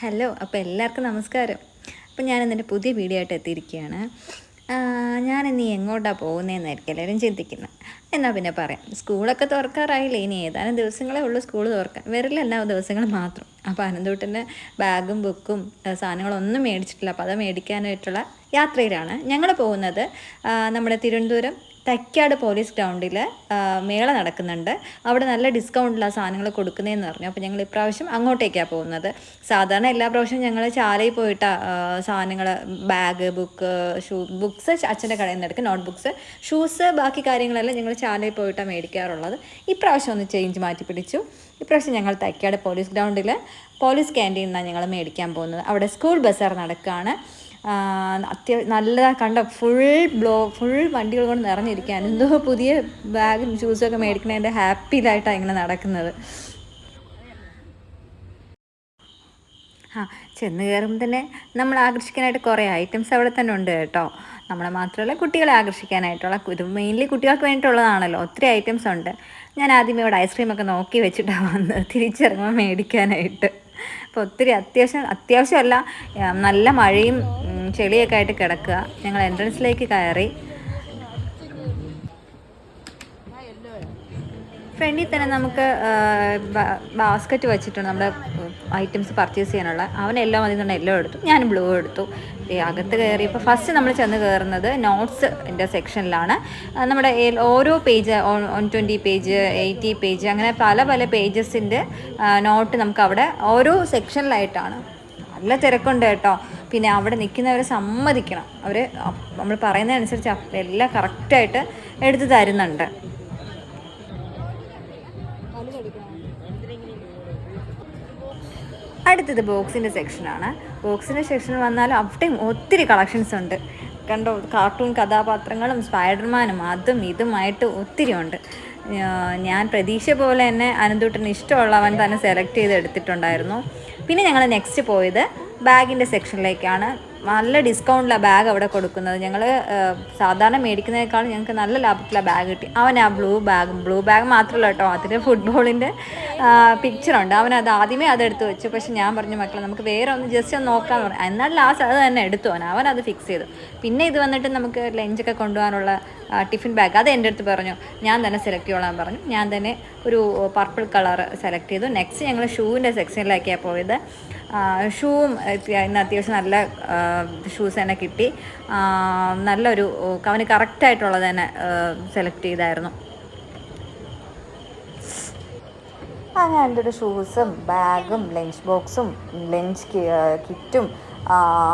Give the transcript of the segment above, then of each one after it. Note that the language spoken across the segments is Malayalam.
ഹലോ, അപ്പോൾ എല്ലാവർക്കും നമസ്കാരം. അപ്പോൾ ഞാനിന്നെൻ്റെ പുതിയ വീഡിയോ ആയിട്ട് എത്തിയിരിക്കുകയാണ്. ഞാനിന്ന് എങ്ങോട്ടാണ് പോകുന്നതെന്നായിരിക്കും എല്ലാവരും ചിന്തിക്കുന്നത്. എന്നാൽ പിന്നെ പറയാം. സ്കൂളൊക്കെ തുറക്കാറായില്ലേ, ഇനി ഏതാനും ദിവസങ്ങളേ ഉള്ളൂ സ്കൂൾ തുറക്കാൻ. വരില്ല ദിവസങ്ങൾ മാത്രം. അപ്പോൾ അനന്തൂട്ടൻ്റെ ബാഗും ബുക്കും സാധനങ്ങളൊന്നും മേടിച്ചിട്ടില്ല. അപ്പോൾ അത് മേടിക്കാനായിട്ടുള്ള യാത്രയിലാണ് ഞങ്ങൾ പോകുന്നത്. നമ്മുടെ തിരുവനന്തപുരം തൈക്കാട് പോലീസ് ഗ്രൗണ്ടിൽ മേള നടക്കുന്നുണ്ട്. അവിടെ നല്ല ഡിസ്കൗണ്ടിലാണ് സാധനങ്ങൾ കൊടുക്കുന്നതെന്ന് പറഞ്ഞു. അപ്പോൾ ഞങ്ങൾ ഇപ്രാവശ്യം അങ്ങോട്ടേക്കാണ് പോകുന്നത്. സാധാരണ എല്ലാ പ്രാവശ്യവും ഞങ്ങൾ ചാലയിൽ പോയിട്ടാണ് സാധനങ്ങൾ, ബാഗ്, ബുക്സ് അച്ഛൻ്റെ കടയിൽ നിന്ന് എടുക്കും, നോട്ട് ബുക്സ്, ഷൂസ്, ബാക്കി കാര്യങ്ങളെല്ലാം ഞങ്ങൾ ചാലയിൽ പോയിട്ടാണ് മേടിക്കാറുള്ളത്. ഇപ്രാവശ്യം ഒന്ന് ചേഞ്ച് മാറ്റി പിടിച്ചു. ഇപ്രാവശ്യം ഞങ്ങൾ തൈക്കാട് പോലീസ് ഗ്രൗണ്ടിൽ പോലീസ് ക്യാൻറ്റീനിൽ നിന്നാണ് ഞങ്ങൾ മേടിക്കാൻ പോകുന്നത്. അവിടെ സ്കൂൾ ബസാർ നടക്കുകയാണ്. നല്ലതാണ് കണ്ട, ഫുൾ വണ്ടികൾ കൊണ്ട് നിറഞ്ഞിരിക്കുകയാണ്. എന്തോ പുതിയ ബാഗും ഷൂസൊക്കെ മേടിക്കണതിൻ്റെ ഹാപ്പിയിലായിട്ടാണ് ഇങ്ങനെ നടക്കുന്നത്. ചെന്ന് കയറുമ്പോൾ തന്നെ നമ്മൾ ആകർഷിക്കാനായിട്ട് കുറേ ഐറ്റംസ് അവിടെ തന്നെ ഉണ്ട് കേട്ടോ. നമ്മളെ മാത്രമല്ല, കുട്ടികളെ ആകർഷിക്കാനായിട്ടുള്ള, ഇത് മെയിൻലി കുട്ടികൾക്ക് വേണ്ടിയിട്ടുള്ളതാണല്ലോ. ഒത്തിരി ഐറ്റംസ് ഉണ്ട്. ഞാൻ ആദ്യമേ ഇവിടെ ഐസ്ക്രീമൊക്കെ നോക്കി വെച്ചിട്ടാണ് വന്നത് തിരിച്ചിറങ്ങുമ്പോൾ മേടിക്കാനായിട്ട്. അപ്പോൾ ഒത്തിരി അത്യാവശ്യമല്ല, നല്ല മഴയും ചെളിയൊക്കെ ആയിട്ട് കിടക്കുക. ഞങ്ങൾ എൻട്രൻസിലേക്ക് കയറി. ഫ്രണ്ടിൽ തന്നെ നമുക്ക് ബാസ്ക്കറ്റ് വെച്ചിട്ടുണ്ട് നമ്മുടെ ഐറ്റംസ് പർച്ചേസ് ചെയ്യാനുള്ള. അവൻ എല്ലാം മതി എന്നുണ്ടെങ്കിൽ എല്ലാം എടുത്തു, ഞാൻ ബ്ലൂ എടുത്തു. അകത്ത് കയറിയപ്പോൾ ഫസ്റ്റ് നമ്മൾ ചെന്ന് കയറുന്നത് നോട്ട്സിൻ്റെ സെക്ഷനിലാണ്. നമ്മുടെ ഓരോ പേജ് 120 പേജ്, 80 പേജ്, അങ്ങനെ പല പേജസിൻ്റെ നോട്ട് നമുക്ക് അവിടെ ഓരോ സെക്ഷനിലായിട്ടാണ്. നല്ല തിരക്കുണ്ട് കേട്ടോ. പിന്നെ അവിടെ നിൽക്കുന്നവരെ സമ്മതിക്കണം, അവർ നമ്മൾ പറയുന്നതനുസരിച്ച് എല്ലാം കറക്റ്റായിട്ട് എടുത്ത് തരുന്നുണ്ട്. അടുത്തത് ബോക്സിൻ്റെ സെക്ഷനാണ്. ബോക്സിൻ്റെ സെക്ഷനിൽ വന്നാൽ അവിടെയും ഒത്തിരി കളക്ഷൻസ് ഉണ്ട്. കണ്ടോ, കാർട്ടൂൺ കഥാപാത്രങ്ങളും സ്പൈഡർമാനും അതും ഇതുമായിട്ട് ഒത്തിരി ഉണ്ട്. ഞാൻ പ്രതീക്ഷ പോലെ തന്നെ അനന്തൂട്ടന് ഇഷ്ടമുള്ളവൻ തന്നെ സെലക്ട് ചെയ്ത് എടുത്തിട്ടുണ്ടായിരുന്നു. പിന്നെ ഞങ്ങൾ നെക്സ്റ്റ് പോയത് ബാഗിൻ്റെ സെക്ഷനിലേക്കാണ്. നല്ല ഡിസ്കൗണ്ടിലാണ് ബാഗ് അവിടെ കൊടുക്കുന്നത്. ഞങ്ങൾ സാധാരണ മേടിക്കുന്നതിനേക്കാളും ഞങ്ങൾക്ക് നല്ല ലാഭത്തിലാണ് ബാഗ് കിട്ടി. അവൻ ആ ബ്ലൂ ബാഗ് മാത്രമല്ല കേട്ടോ, അതിൽ ഫുട്ബോളിൻ്റെ പിക്ചറുണ്ട്. അവനത് ആദ്യമേ അതെടുത്ത് വെച്ചു. പക്ഷെ ഞാൻ പറഞ്ഞു, മക്കളെ നമുക്ക് വേറെ ഒന്ന് ജസ്റ്റ് ഒന്ന് നോക്കാമെന്ന് പറഞ്ഞു. എന്നാൽ ലാസ്റ്റ് അത് തന്നെ എടുത്തു. അവനത് ഫിക്സ് ചെയ്തു. പിന്നെ ഇത് വന്നിട്ട് നമുക്ക് ലഞ്ചൊക്കെ കൊണ്ടുപോകാനുള്ള ടിഫിൻ ബാഗ്, അത് എൻ്റെ അടുത്ത് പറഞ്ഞു ഞാൻ തന്നെ സെലക്ട് ചെയ്തോളാൻ പറഞ്ഞു. ഞാൻ തന്നെ ഒരു പർപ്പിൾ കളർ സെലക്ട് ചെയ്തു. നെക്സ്റ്റ് ഞങ്ങൾ ഷൂവിൻ്റെ സെക്ഷനിലേക്കാണ് പോയത്. ഷൂവും ഇന്ന് അത്യാവശ്യം നല്ല ഷൂസ് തന്നെ കിട്ടി. നല്ലൊരു അവന് കറക്റ്റായിട്ടുള്ളത് തന്നെ സെലക്ട് ചെയ്തായിരുന്നു. അങ്ങനെ എൻ്റെ ഒരു ഷൂസും ബാഗും ലഞ്ച് ബോക്സും ലഞ്ച് കിറ്റും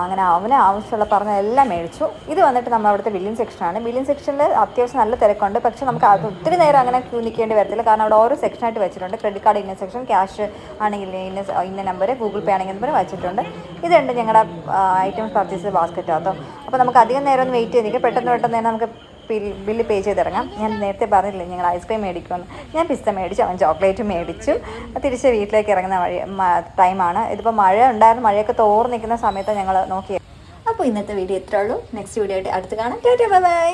അങ്ങനെ അവന് ആവശ്യമുള്ള പറഞ്ഞ എല്ലാം മേടിച്ചു. ഇത് വന്നിട്ട് നമ്മൾ അവിടുത്തെ ബില്ലിംഗ് സെക്ഷനാണ്. ബില്ലിംഗ് സെക്ഷനിൽ അത്യാവശ്യം നല്ല തിരക്കുണ്ട്. പക്ഷേ നമുക്ക് അത് ഒത്തിരി നേരം അങ്ങനെ ക്യൂ നിൽക്കേണ്ടി വരത്തില്ല. കാരണം അവിടെ ഓരോ സെക്ഷനായിട്ട് വെച്ചിട്ടുണ്ട്. ക്രെഡിറ്റ് കാർഡ് ഇന്ന സെക്ഷൻ, ക്യാഷ് ആണെങ്കിൽ ഇന്ന നമ്പർ, ഗൂഗിൾ പേ ആണെങ്കിൽ നമ്പർ വെച്ചിട്ടുണ്ട്. ഇതുണ്ട് ഞങ്ങളുടെ ഐറ്റംസ് പർച്ചേസ് ബാസ്ക്കറ്റാകത്തോ. അപ്പോൾ നമുക്ക് അധികം നേരം ഒന്ന് വെയിറ്റ് ചെയ്തിരിക്കും. പെട്ടെന്ന് തന്നെ നമുക്ക് ബില്ല് പേ ചെയ്തിറങ്ങാം. ഞാൻ നേരത്തെ പറഞ്ഞില്ലേ ഞങ്ങൾ ഐസ്ക്രീം മേടിക്കുമെന്ന്. ഞാൻ പിസ്ത മേടിച്ചു, അവൻ ചോക്ലേറ്റ് മേടിച്ചു. തിരിച്ച് വീട്ടിലേക്ക് ഇറങ്ങുന്ന ടൈമാണ്. ഇതിപ്പോൾ മഴ ഉണ്ടായിരുന്നു. മഴയൊക്കെ തോർന്ന് നിൽക്കുന്ന സമയത്ത് ഞങ്ങൾ നോക്കിയത്. അപ്പോൾ ഇന്നത്തെ വീഡിയോ ഇത്രേ ഉള്ളൂ. നെക്സ്റ്റ് വീഡിയോ ആയിട്ട് അടുത്ത് കാണാം. ബൈ.